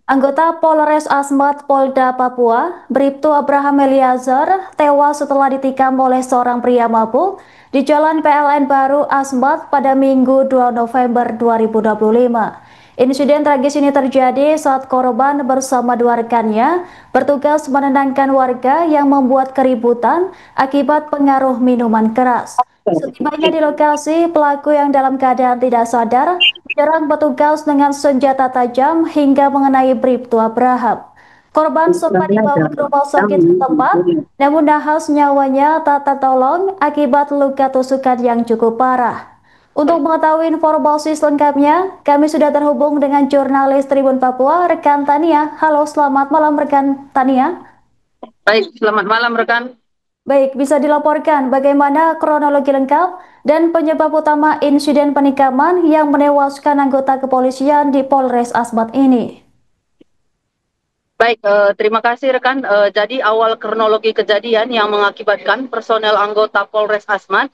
Anggota Polres Asmat Polda Papua, Bribtu Abraham Eliazar, tewas setelah ditikam oleh seorang pria mabuk di Jalan PLN Baru Asmat pada Minggu 2 November 2025. Insiden tragis ini terjadi saat korban bersama dua rekannya bertugas menenangkan warga yang membuat keributan akibat pengaruh minuman keras. Setibanya di lokasi, pelaku yang dalam keadaan tidak sadar menyerang petugas dengan senjata tajam hingga mengenai Bribtu Abraham. Korban sempat dibawa ke rumah sakit setempat, namun nahas nyawanya tak tertolong akibat luka tusukan yang cukup parah. Untuk mengetahui informasi selengkapnya, kami sudah terhubung dengan jurnalis Tribun Papua, rekan Tania. Halo, selamat malam rekan Tania. Baik, selamat malam rekan. Baik, bisa dilaporkan bagaimana kronologi lengkap dan penyebab utama insiden penikaman yang menewaskan anggota kepolisian di Polres Asmat ini? Baik, terima kasih rekan. Jadi awal kronologi kejadian yang mengakibatkan personel anggota Polres Asmat,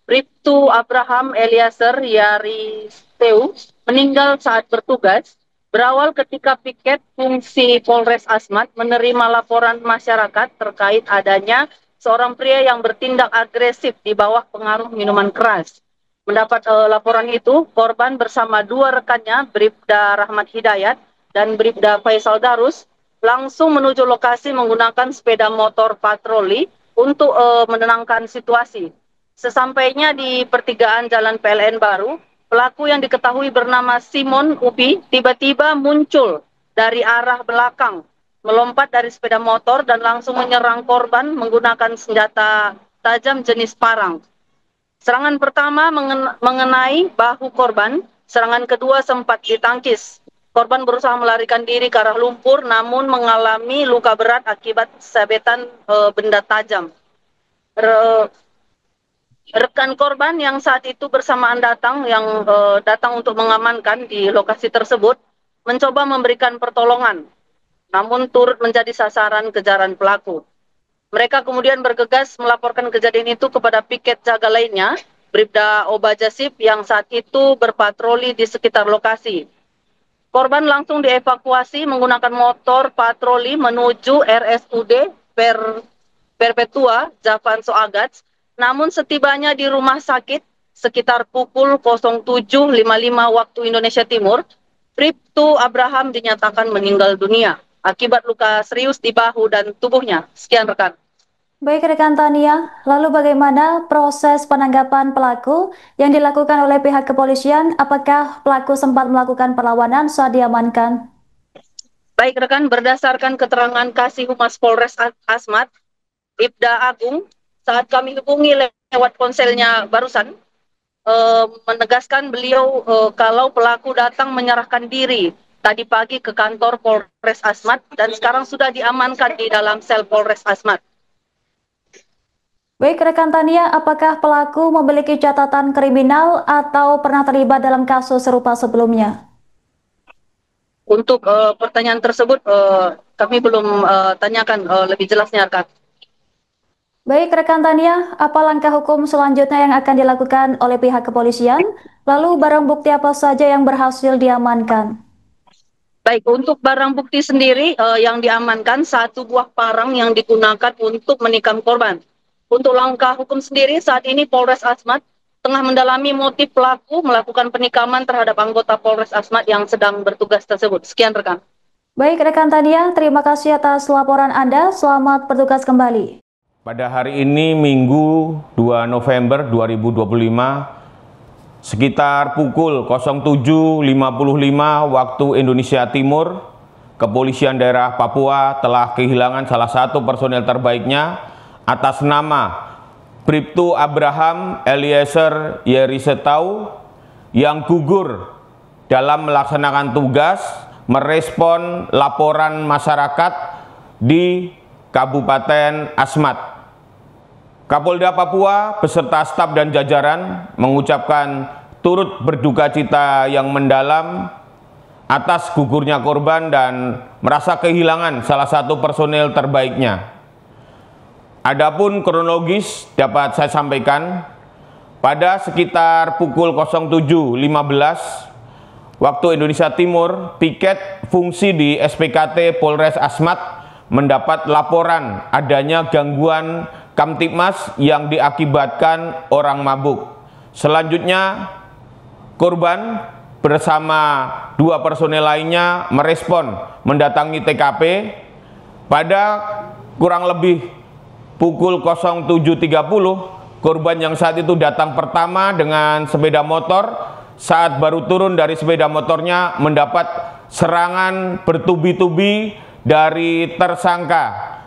Bribtu Abraham Eliazar Yaristeu, meninggal saat bertugas, berawal ketika piket fungsi Polres Asmat menerima laporan masyarakat terkait adanya seorang pria yang bertindak agresif di bawah pengaruh minuman keras. Mendapat laporan itu, korban bersama dua rekannya, Bribda Rahmat Hidayat dan Bribda Faisal Darus, langsung menuju lokasi menggunakan sepeda motor patroli untuk menenangkan situasi. Sesampainya di pertigaan Jalan PLN Baru, pelaku yang diketahui bernama Simon Upi tiba-tiba muncul dari arah belakang, melompat dari sepeda motor dan langsung menyerang korban menggunakan senjata tajam jenis parang. Serangan pertama mengenai bahu korban, serangan kedua sempat ditangkis. Korban berusaha melarikan diri ke arah lumpur namun mengalami luka berat akibat sabetan benda tajam. Rekan korban yang saat itu bersamaan datang untuk mengamankan di lokasi tersebut mencoba memberikan pertolongan, namun turut menjadi sasaran kejaran pelaku. Mereka kemudian bergegas melaporkan kejadian itu kepada piket jaga lainnya, Bribda Obajasip yang saat itu berpatroli di sekitar lokasi. Korban langsung dievakuasi menggunakan motor patroli menuju RSUD Perpetua Javan Soagats. Namun setibanya di rumah sakit sekitar pukul 07.55 waktu Indonesia Timur, Bribtu Abraham dinyatakan meninggal dunia akibat luka serius di bahu dan tubuhnya. Sekian rekan. Baik rekan Tania, lalu bagaimana proses penanggapan pelaku yang dilakukan oleh pihak kepolisian? Apakah pelaku sempat melakukan perlawanan saat diamankan? Baik rekan, berdasarkan keterangan Kasih Humas Polres Asmat, Ibda Agung, saat kami hubungi lewat ponselnya barusan, menegaskan beliau kalau pelaku datang menyerahkan diri tadi pagi ke kantor Polres Asmat dan sekarang sudah diamankan di dalam sel Polres Asmat. Baik rekan Tania, apakah pelaku memiliki catatan kriminal atau pernah terlibat dalam kasus serupa sebelumnya? Untuk pertanyaan tersebut kami belum tanyakan lebih jelasnya rekan. Baik rekan Tania, apa langkah hukum selanjutnya yang akan dilakukan oleh pihak kepolisian? Lalu barang bukti apa saja yang berhasil diamankan? Baik, untuk barang bukti sendiri yang diamankan satu buah parang yang digunakan untuk menikam korban. Untuk langkah hukum sendiri saat ini Polres Asmat tengah mendalami motif pelaku melakukan penikaman terhadap anggota Polres Asmat yang sedang bertugas tersebut. Sekian rekan. Baik rekan Tania, terima kasih atas laporan Anda. Selamat bertugas kembali. Pada hari ini Minggu 2 November 2025 sekitar pukul 07.55 waktu Indonesia Timur, Kepolisian Daerah Papua telah kehilangan salah satu personel terbaiknya atas nama Bribtu Abraham Eliazar Yaristeu yang gugur dalam melaksanakan tugas merespon laporan masyarakat di Kabupaten Asmat. Kapolda Papua beserta staf dan jajaran mengucapkan turut berduka cita yang mendalam atas gugurnya korban dan merasa kehilangan salah satu personel terbaiknya. Adapun kronologis dapat saya sampaikan, pada sekitar pukul 07.15 waktu Indonesia Timur, piket fungsi di SPKT Polres Asmat mendapat laporan adanya gangguan Kamtibmas yang diakibatkan orang mabuk. Selanjutnya, korban bersama 2 personel lainnya merespon mendatangi TKP. Pada kurang lebih pukul 07.30, korban yang saat itu datang pertama dengan sepeda motor, saat baru turun dari sepeda motornya mendapat serangan bertubi-tubi dari tersangka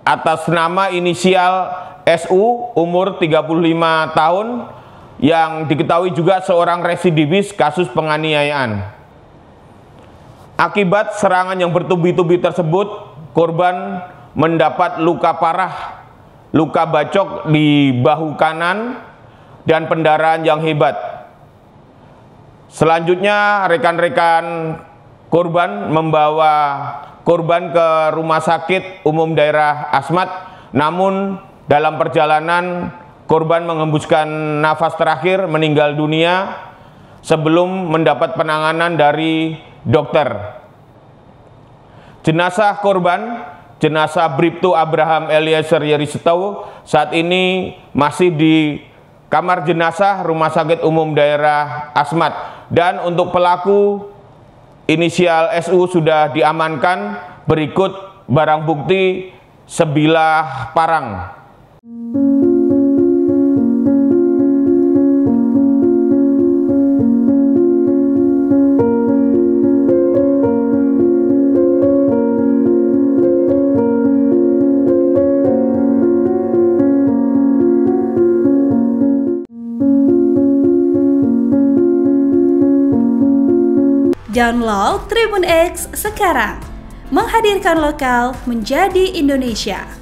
atas nama inisial SU umur 35 tahun yang diketahui juga seorang residivis kasus penganiayaan. Akibat serangan yang bertubi-tubi tersebut, korban mendapat luka parah, luka bacok di bahu kanan dan pendarahan yang hebat. Selanjutnya rekan-rekan korban membawa korban ke Rumah Sakit Umum Daerah Asmat, namun dalam perjalanan korban mengembuskan nafas terakhir, meninggal dunia sebelum mendapat penanganan dari dokter. Jenazah korban, jenazah Bribtu Abraham Eliezer Yaristeu, saat ini masih di kamar jenazah Rumah Sakit Umum Daerah Asmat. Dan untuk pelaku inisial SU sudah diamankan, berikut barang bukti sebilah parang. Download Tribun X sekarang, menghadirkan lokal menjadi Indonesia.